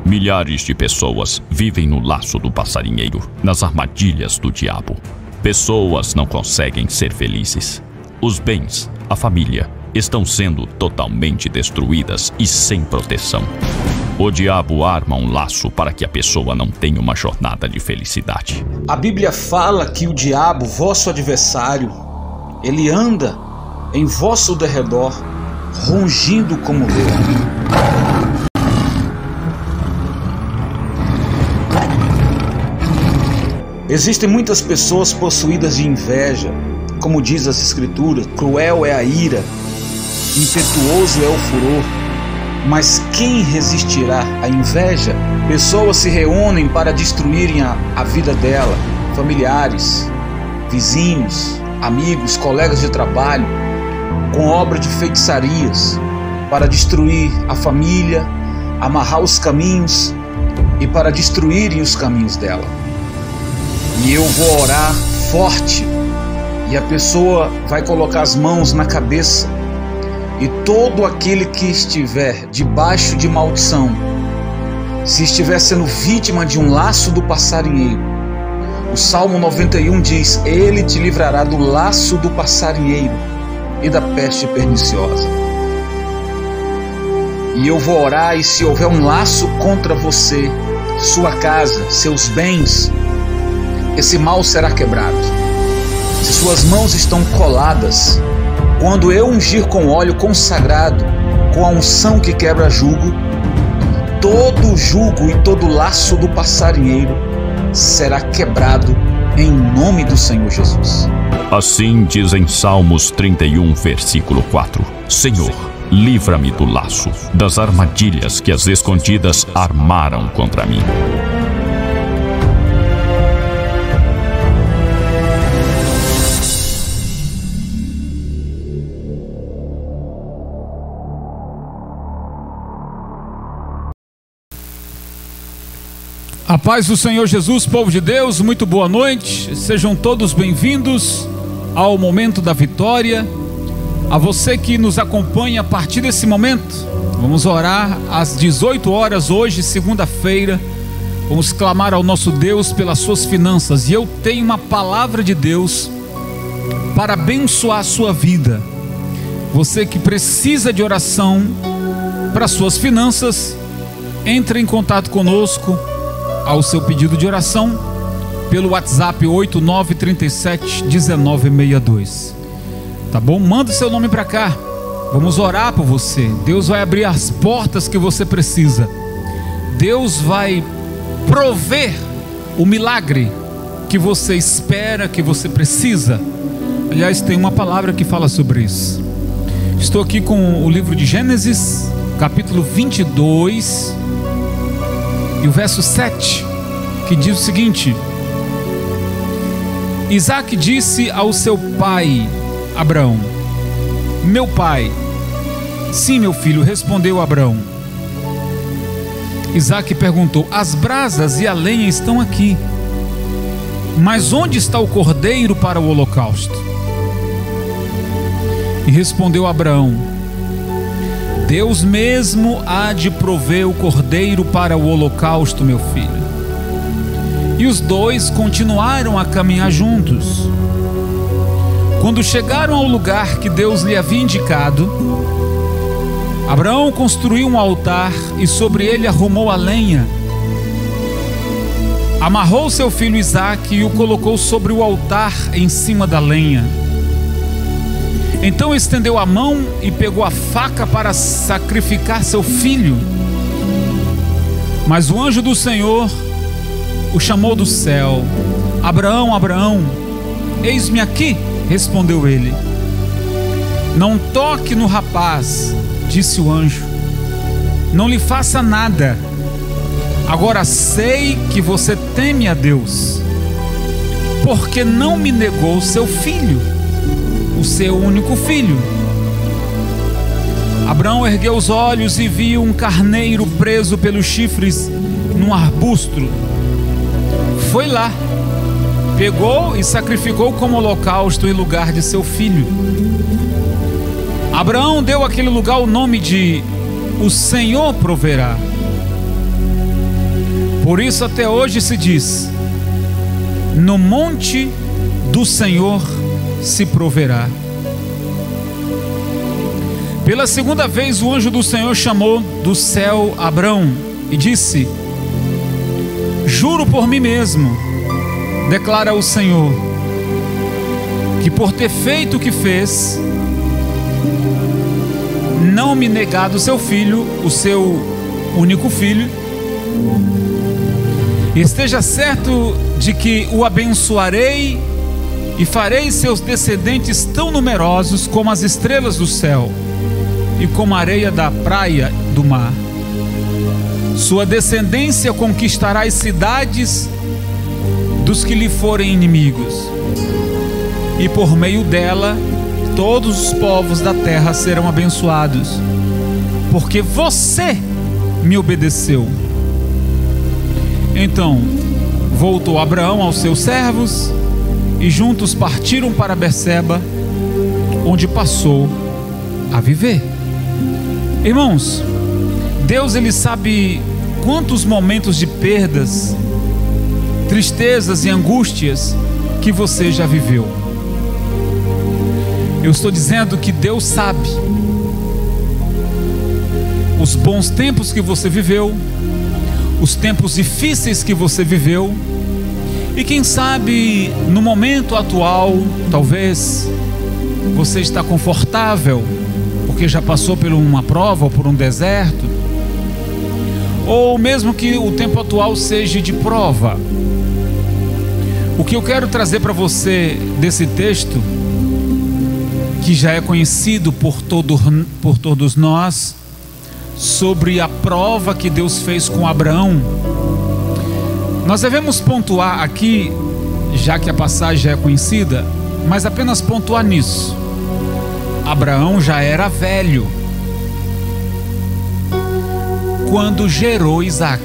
Milhares de pessoas vivem no laço do passarinheiro, nas armadilhas do diabo. Pessoas não conseguem ser felizes. Os bens, a família, estão sendo totalmente destruídas e sem proteção. O diabo arma um laço para que a pessoa não tenha uma jornada de felicidade. A Bíblia fala que o diabo, vosso adversário, ele anda em vosso derredor, rugindo como leão. Existem muitas pessoas possuídas de inveja, como diz as Escrituras, cruel é a ira, impetuoso é o furor. Mas quem resistirá à inveja? Pessoas se reúnem para destruírem a vida dela, familiares, vizinhos, amigos, colegas de trabalho, com obra de feitiçarias, para destruir a família, amarrar os caminhos e para destruírem os caminhos dela. E eu vou orar forte, e a pessoa vai colocar as mãos na cabeça, e todo aquele que estiver debaixo de maldição, se estiver sendo vítima de um laço do passarinheiro, o Salmo 91 diz: Ele te livrará do laço do passarinheiro e da peste perniciosa. E eu vou orar, e se houver um laço contra você, sua casa, seus bens, esse mal será quebrado. Se suas mãos estão coladas, quando eu ungir com óleo consagrado, com a unção que quebra jugo, todo jugo e todo laço do passarinheiro será quebrado em nome do Senhor Jesus. Assim diz em Salmos 31, versículo 4: Senhor, livra-me do laço, das armadilhas que as escondidas armaram contra mim. A paz do Senhor Jesus, povo de Deus, muito boa noite, sejam todos bem-vindos ao Momento da Vitória. A você que nos acompanha a partir desse momento, vamos orar às 18 horas hoje, segunda-feira, vamos clamar ao nosso Deus pelas suas finanças, e eu tenho uma palavra de Deus para abençoar a sua vida. Você que precisa de oração para suas finanças, entre em contato conosco ao seu pedido de oração pelo WhatsApp 8937-1962. Tá bom? Manda o seu nome para cá. Vamos orar por você. Deus vai abrir as portas que você precisa. Deus vai prover o milagre que você espera, que você precisa. Aliás, tem uma palavra que fala sobre isso. Estou aqui com o livro de Gênesis, capítulo 22, e o verso 7, que diz o seguinte: Isaac disse ao seu pai Abraão: Meu pai. Sim, meu filho, respondeu Abraão. Isaac perguntou: As brasas e a lenha estão aqui, mas onde está o cordeiro para o holocausto? E respondeu Abraão: Deus mesmo há de prover o cordeiro para o holocausto, meu filho. E os dois continuaram a caminhar juntos. Quando chegaram ao lugar que Deus lhe havia indicado, Abraão construiu um altar e sobre ele arrumou a lenha. Amarrou seu filho Isaque e o colocou sobre o altar em cima da lenha. Então estendeu a mão e pegou a faca para sacrificar seu filho. Mas o anjo do Senhor o chamou do céu: Abraão, Abraão. Eis-me aqui, respondeu ele. Não toque no rapaz, disse o anjo. Não lhe faça nada. Agora sei que você teme a Deus, porque não me negou seu filho, o seu único filho. Abraão ergueu os olhos e viu um carneiro preso pelos chifres num arbusto. Foi lá, pegou e sacrificou como holocausto em lugar de seu filho. Abraão deu àquele lugar o nome de O Senhor Proverá. Por isso até hoje se diz: no monte do Senhor se proverá. Pela segunda vez o anjo do Senhor chamou do céu Abrão e disse: juro por mim mesmo, declara o Senhor, que por ter feito o que fez, não me negado o seu filho, o seu único filho, esteja certo de que o abençoarei e farei seus descendentes tão numerosos como as estrelas do céu e como a areia da praia do mar. Sua descendência conquistará as cidades dos que lhe forem inimigos, e por meio dela todos os povos da terra serão abençoados, porque você me obedeceu. Então voltou Abraão aos seus servos, e juntos partiram para Berseba, onde passou a viver. Irmãos, Deus, Ele sabe quantos momentos de perdas, tristezas e angústias que você já viveu. Eu estou dizendo que Deus sabe os bons tempos que você viveu, os tempos difíceis que você viveu, e quem sabe no momento atual, talvez você está confortável, porque já passou por uma prova ou por um deserto, ou mesmo que o tempo atual seja de prova. O que eu quero trazer para você desse texto, que já é conhecido por todos nós, sobre a prova que Deus fez com Abraão, nós devemos pontuar aqui, já que a passagem já é conhecida, mas apenas pontuar nisso. Abraão já era velho quando gerou Isaac,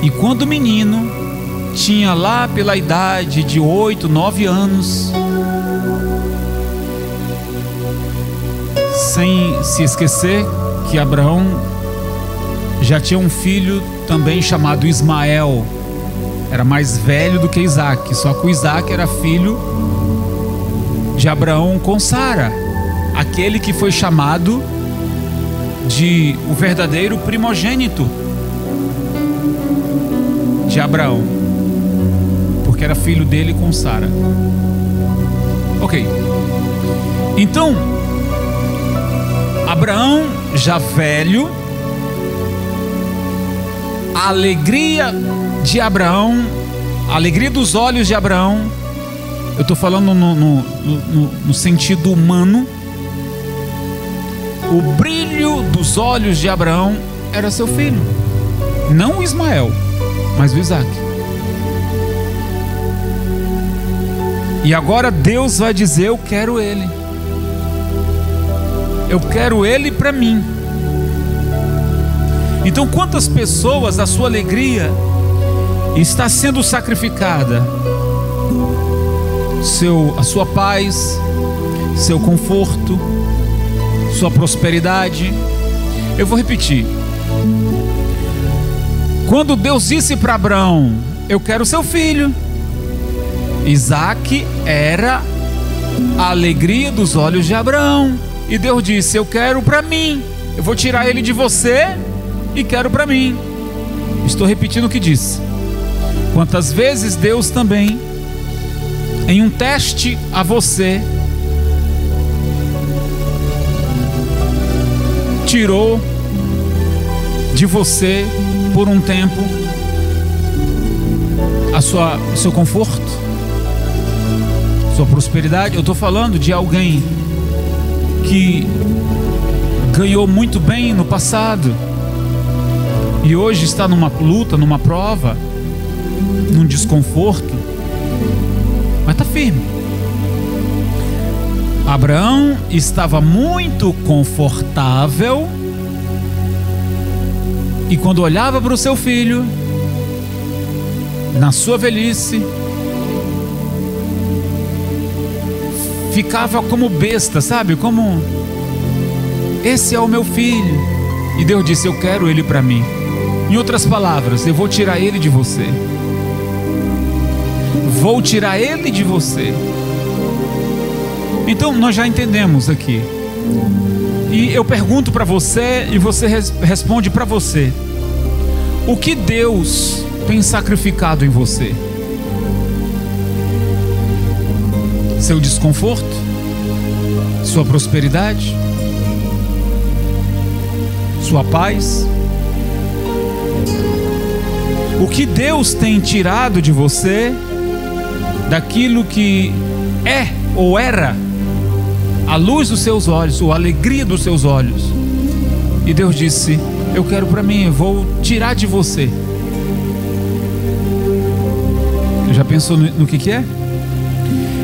e quando menino tinha lá pela idade de 8, 9 anos, sem se esquecer que Abraão já tinha um filho também chamado Ismael. Era mais velho do que Isaac, só que o Isaac era filho de Abraão com Sara, aquele que foi chamado de o verdadeiro primogênito de Abraão, porque era filho dele com Sara. Ok, então Abraão já velho, a alegria de Abraão, a alegria dos olhos de Abraão, eu estou falando no sentido humano, o brilho dos olhos de Abraão era seu filho, não o Ismael, mas o Isaac. E agora Deus vai dizer: eu quero ele, eu quero ele para mim. Então, quantas pessoas a sua alegria está sendo sacrificada? A sua paz, seu conforto, sua prosperidade. Eu vou repetir. Quando Deus disse para Abraão: eu quero seu filho, Isaac era a alegria dos olhos de Abraão. E Deus disse: eu quero para mim, eu vou tirar ele de você e quero para mim. Estou repetindo o que disse. Quantas vezes Deus também, em um teste a você, tirou de você por um tempo o seu conforto, sua prosperidade. Eu estou falando de alguém que ganhou muito bem no passado e hoje está numa luta, numa prova, num desconforto, mas está firme. Abraão estava muito confortável, e quando olhava para o seu filho na sua velhice, ficava como besta, sabe? Como: esse é o meu filho. E Deus disse: eu quero ele para mim. Em outras palavras, eu vou tirar ele de você. Vou tirar ele de você. Então nós já entendemos aqui. E eu pergunto para você e você responde para você: o que Deus tem sacrificado em você? Seu desconforto? Sua prosperidade? Sua paz? O que Deus tem tirado de você daquilo que é ou era a luz dos seus olhos, ou a alegria dos seus olhos? E Deus disse: eu quero para mim, eu vou tirar de você. Já pensou no que é?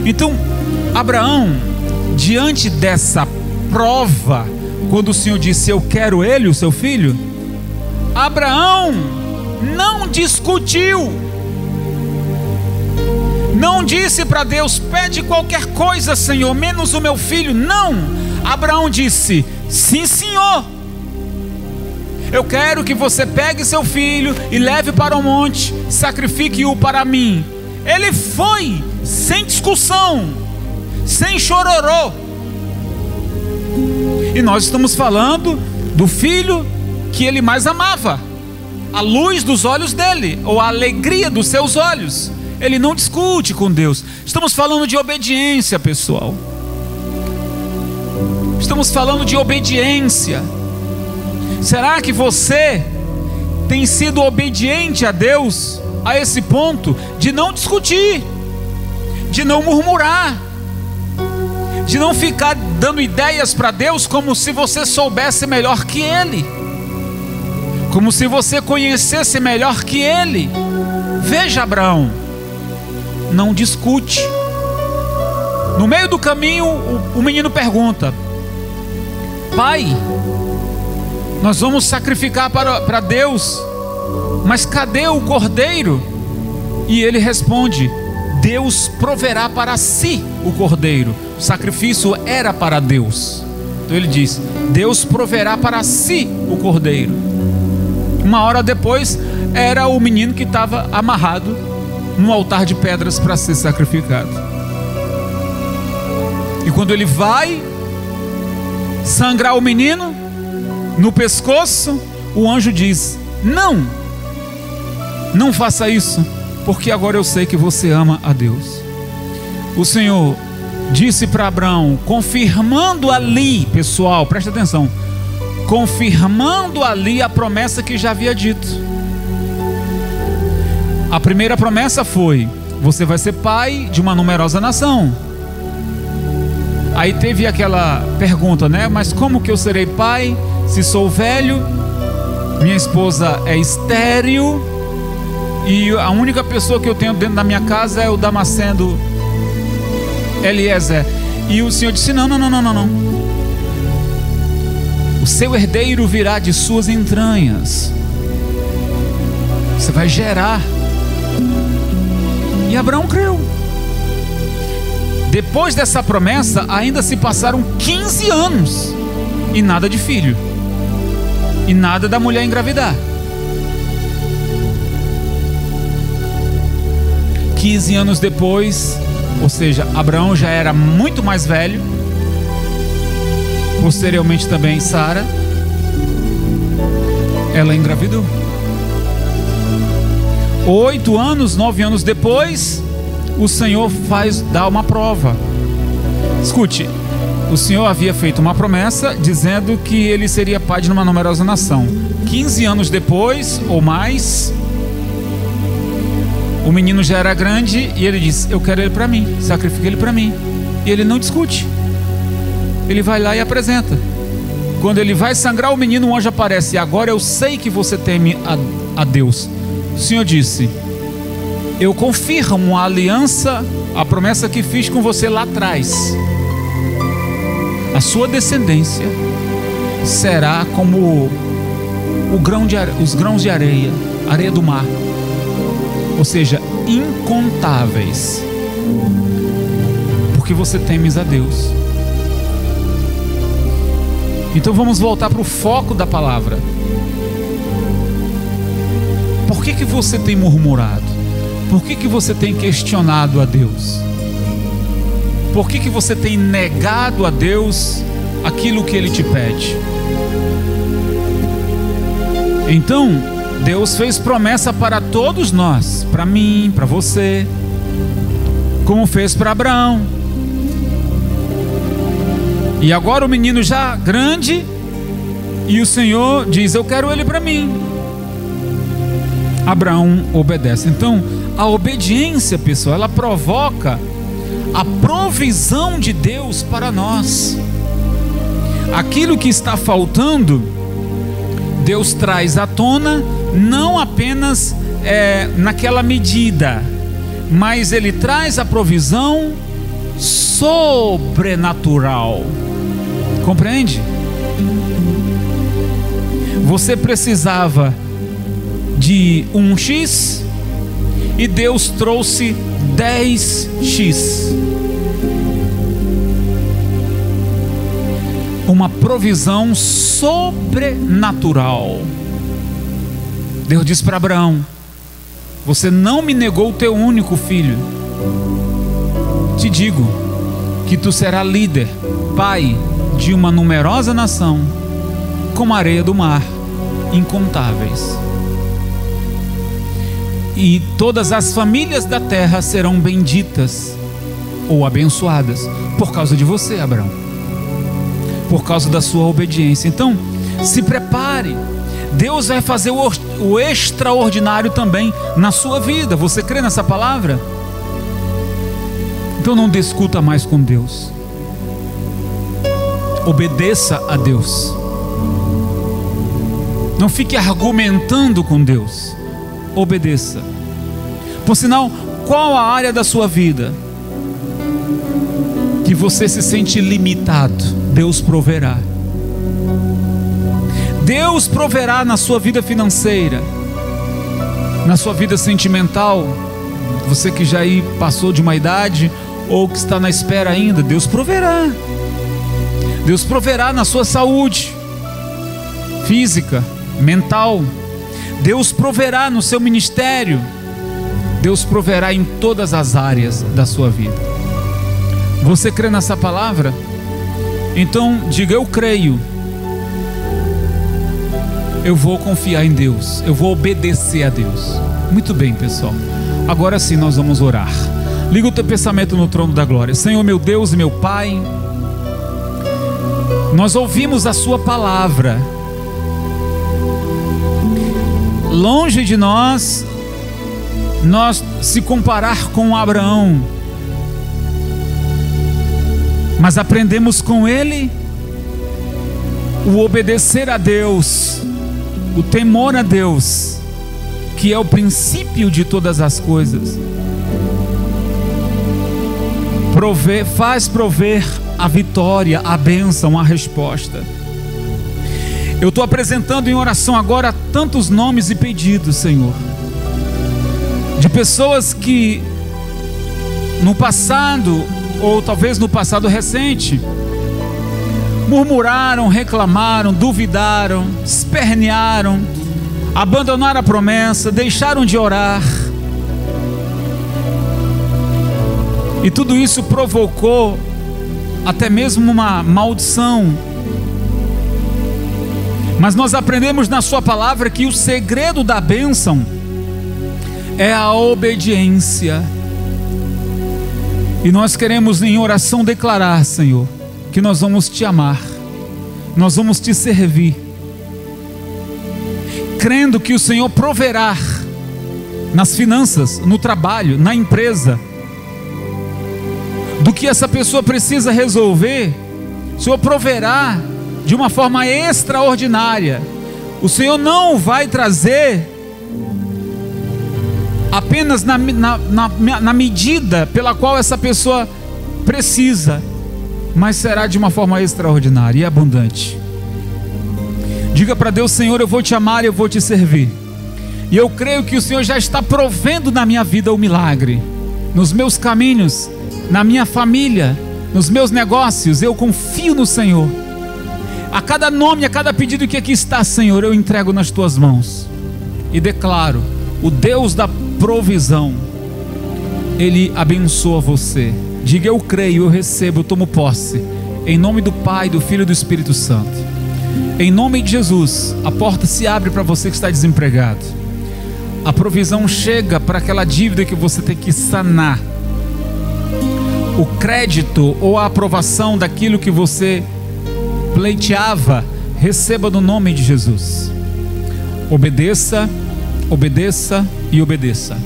Então, Abraão, diante dessa prova, quando o Senhor disse: eu quero ele, o seu filho, Abraão não discutiu, não disse para Deus: pede qualquer coisa, Senhor, menos o meu filho. Não, Abraão disse: sim, Senhor, eu quero que você pegue seu filho e leve para o monte, sacrifique-o para mim. Ele foi sem discussão, sem chororô. E nós estamos falando do filho que ele mais amava, a luz dos olhos dele, ou a alegria dos seus olhos. Ele não discute com Deus. Estamos falando de obediência, pessoal. Estamos falando de obediência. Será que você tem sido obediente a Deus a esse ponto de não discutir, de não murmurar, de não ficar dando ideias para Deus como se você soubesse melhor que Ele, como se você conhecesse melhor que Ele? Veja, Abraão não discute. No meio do caminho, o menino pergunta: pai, nós vamos sacrificar para Deus, mas cadê o cordeiro? E ele responde: Deus proverá para si o cordeiro. O sacrifício era para Deus. Então ele diz: Deus proverá para si o cordeiro. Uma hora depois, era o menino que estava amarrado no altar de pedras para ser sacrificado. E quando ele vai sangrar o menino no pescoço, o anjo diz: não, não faça isso, porque agora eu sei que você ama a Deus. O Senhor disse para Abraão, confirmando ali, pessoal, presta atenção, confirmando ali a promessa que já havia dito. A primeira promessa foi: você vai ser pai de uma numerosa nação. Aí teve aquela pergunta, né? Mas como que eu serei pai se sou velho, minha esposa é estéril e a única pessoa que eu tenho dentro da minha casa é o Damasceno Eliezer? E o Senhor disse: não. O seu herdeiro virá de suas entranhas. Você vai gerar. E Abraão creu. Depois dessa promessa, ainda se passaram 15 anos e nada de filho, e nada da mulher engravidar. 15 anos depois, ou seja, Abraão já era muito mais velho, posteriormente também Sara, ela engravidou. 8 anos, 9 anos depois, o Senhor dá uma prova. Escute, o Senhor havia feito uma promessa dizendo que ele seria pai de uma numerosa nação. 15 anos depois, ou mais, o menino já era grande e ele diz: eu quero ele para mim, sacrifica ele para mim. E ele não discute, ele vai lá e apresenta. Quando ele vai sangrar o menino, o anjo aparece: agora eu sei que você teme a Deus. O Senhor disse: eu confirmo a aliança, a promessa que fiz com você lá atrás. A sua descendência será como os grãos de areia, areia do mar, ou seja, incontáveis, porque você temes a Deus. Então vamos voltar para o foco da palavra. Por que você tem murmurado? Por que você tem questionado a Deus? Por que você tem negado a Deus aquilo que Ele te pede? Então, Deus fez promessa para todos nós, para mim, para você, como fez para Abraão. E agora o menino já grande, e o Senhor diz: eu quero ele para mim. Abraão obedece. Então, a obediência, pessoal, ela provoca a provisão de Deus para nós. Aquilo que está faltando, Deus traz à tona, não apenas naquela medida, mas Ele traz a provisão sobrenatural. Compreende? Você precisava de 1x e Deus trouxe 10x. Uma provisão sobrenatural. Deus disse para Abraão: você não me negou o teu único filho. Te digo que tu serás líder, pai de uma numerosa nação, como a areia do mar, incontáveis. E todas as famílias da terra serão benditas ou abençoadas por causa de você, Abraão, por causa da sua obediência. Então, se prepare. Deus vai fazer o extraordinário também na sua vida. Você crê nessa palavra? Então não discuta mais com Deus. Obedeça a Deus. Não fique argumentando com Deus. Obedeça. Por sinal, qual a área da sua vida que você se sente limitado? Deus proverá. Deus proverá na sua vida financeira, na sua vida sentimental. Você que já aí passou de uma idade ou que está na espera ainda, Deus proverá. Deus proverá na sua saúde física, mental. Deus proverá no seu ministério. Deus proverá em todas as áreas da sua vida. Você crê nessa palavra? Então diga: eu creio. Eu vou confiar em Deus. Eu vou obedecer a Deus. Muito bem, pessoal. Agora sim nós vamos orar. Liga o teu pensamento no trono da glória. Senhor, meu Deus e meu Pai, nós ouvimos a sua palavra. Longe de nós se comparar com Abraão, mas aprendemos com ele o obedecer a Deus, o temor a Deus, que é o princípio de todas as coisas. Faz prover a vitória, a bênção, a resposta. Eu estou apresentando em oração agora tantos nomes e pedidos, Senhor, de pessoas que no passado, ou talvez no passado recente, murmuraram, reclamaram, duvidaram, espernearam, abandonaram a promessa, deixaram de orar. E tudo isso provocou até mesmo uma maldição. Mas nós aprendemos na sua palavra que o segredo da bênção é a obediência. E nós queremos em oração declarar, Senhor, que nós vamos te amar, nós vamos te servir, crendo que o Senhor proverá nas finanças, no trabalho, na empresa, do que essa pessoa precisa resolver. O Senhor proverá de uma forma extraordinária. O Senhor não vai trazer apenas na medida pela qual essa pessoa precisa, mas será de uma forma extraordinária e abundante. Diga para Deus: Senhor, eu vou te amar e eu vou te servir. E eu creio que o Senhor já está provendo na minha vida o milagre, nos meus caminhos, na minha família, nos meus negócios. Eu confio no Senhor. A cada nome, a cada pedido que aqui está, Senhor, eu entrego nas tuas mãos e declaro o Deus da provisão, Ele abençoa você. Diga: eu creio, eu recebo, eu tomo posse. Em nome do Pai, do Filho e do Espírito Santo. Em nome de Jesus, a porta se abre para você que está desempregado. A provisão chega para aquela dívida que você tem que sanar. O crédito ou a aprovação daquilo que você pleiteava, receba no nome de Jesus. Obedeça, obedeça e obedeça.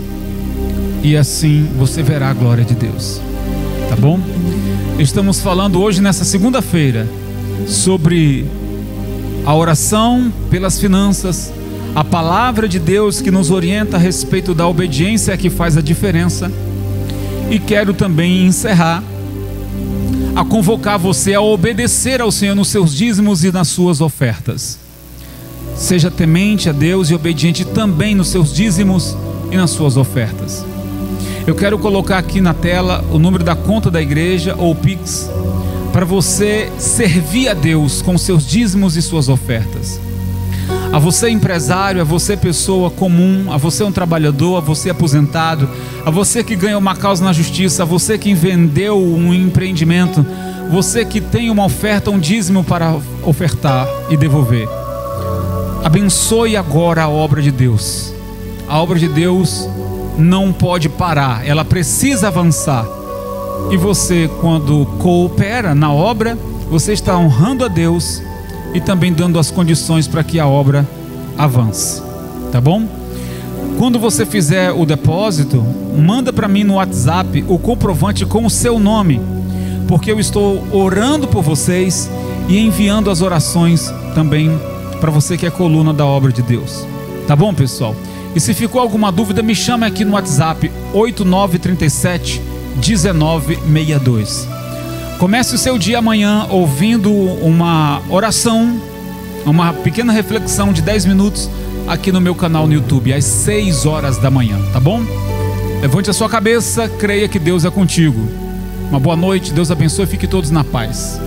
E assim você verá a glória de Deus. Tá bom? Estamos falando hoje, nessa segunda-feira, sobre a oração pelas finanças, a palavra de Deus que nos orienta a respeito da obediência que faz a diferença. E quero também encerrar a convocar você a obedecer ao Senhor nos seus dízimos e nas suas ofertas. Seja temente a Deus e obediente também nos seus dízimos e nas suas ofertas. Eu quero colocar aqui na tela o número da conta da igreja ou Pix, para você servir a Deus com seus dízimos e suas ofertas. A você empresário, a você pessoa comum, a você um trabalhador, a você aposentado, a você que ganhou uma causa na justiça, a você que vendeu um empreendimento, você que tem uma oferta, um dízimo para ofertar e devolver. Abençoe agora a obra de Deus. A obra de Deus não pode parar, ela precisa avançar. E você, quando coopera na obra, você está honrando a Deus e também dando as condições para que a obra avance, tá bom? Quando você fizer o depósito, manda para mim no WhatsApp o comprovante com o seu nome, porque eu estou orando por vocês e enviando as orações também para você que é coluna da obra de Deus, tá bom, pessoal? E se ficou alguma dúvida, me chama aqui no WhatsApp 8937-1962. Comece o seu dia amanhã ouvindo uma oração, uma pequena reflexão de 10 minutos aqui no meu canal no YouTube, às 6 horas da manhã, tá bom? Levante a sua cabeça, creia que Deus é contigo. Uma boa noite, Deus abençoe e fique todos na paz.